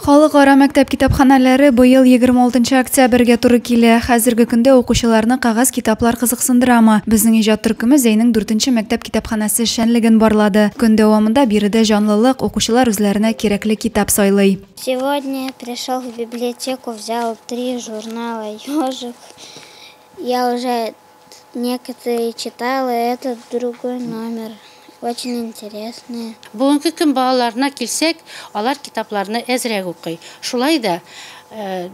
Халыкара мәктәп китапханәләре быел 26 октябрьгә туры килә. Хәзерге көндә укучыларны кагаз китаплар кызыксындырамы? Безнең иҗат төркеме Зәйнең 4-нче мәктәп китапханәсе эшчәнлеген барлады. Көн дәвамында биредә җанлылык, укучылар үзләренә кирәкле китап сайлый. Сегодня пришел в библиотеку, взял 3 журнала «Ежик». Я уже некоторые читала, этот другой номер. Очень интересные. Бүгенге көн балаларына килсәк, алар китапларны әзрәк укый. Шулай да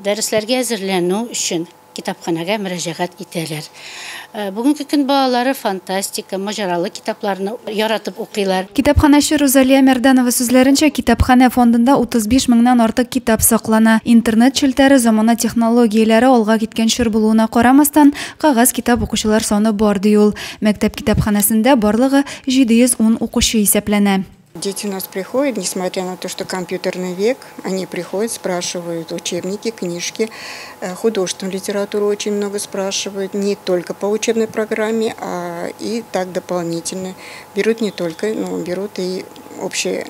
дәресләргә әзерләнү өчен китапханәгә мөрәҗәгать итәләр. Бүгенге көн балалары фантастика, маҗаралы китапларны яратып укыйлар. Китапханәче Розалия Мәрдәнова сүзләренчә, китапханә фондында 35 меңнән артык китап саклана. Интернет челтәре замана технологияләре алга киткән чор булуына карамастан, кагаз китап укучылар саны бар ди ул. Мәктәп китапханәсендә барлыгы 710 укучы исәпләнә. Дети у нас приходят, несмотря на то, что компьютерный век, они приходят, спрашивают учебники, книжки, художественную литературу очень много спрашивают, не только по учебной программе, а и так дополнительно. Берут не только, но берут и общие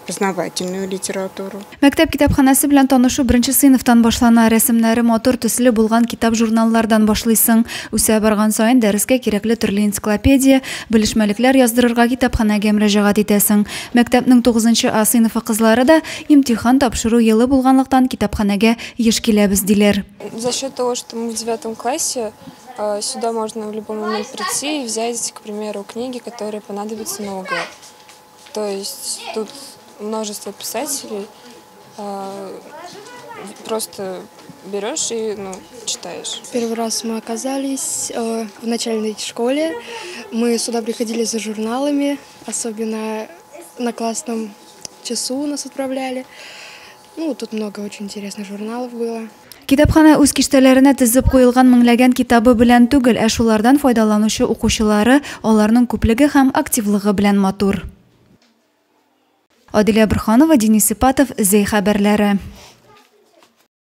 познавательную литературу. Мәктәп китапханәсе белән танышу 1-нче сыйныфтан башлана. Рәсемнәре матур төсле булган китап журналлардан башлыйсың. Үсә барган саен дәрескә кирәкле төрле энциклопедия, белешмәлекләр яздырырга китапханәгә мөрәҗәгать итәсең. Мәктәпнең 9-нчы А сыйныфы кызлары да имтихан тапшыру елы булганлыктан китапханәгә еш киләбез диләр. За счет того, что мы в 9 классе, сюда можно в любой момент прийти и взять, к примеру, книги, которые понадобятся много. То есть тут множество писателей, просто берешь и читаешь. Первый раз мы оказались в начальной школе. Мы сюда приходили за журналами, особенно на классном часу нас отправляли. Тут много очень интересных журналов было. Китапхана үз киштәләренә тезеп куелган меңләгән китабы белән түгел, ә шулардан файдаланучы укучылары, аларның күплеге һәм активлыгы белән матур. Адилә Борханова, Денис Ипатов, Зәй хәбәрләре.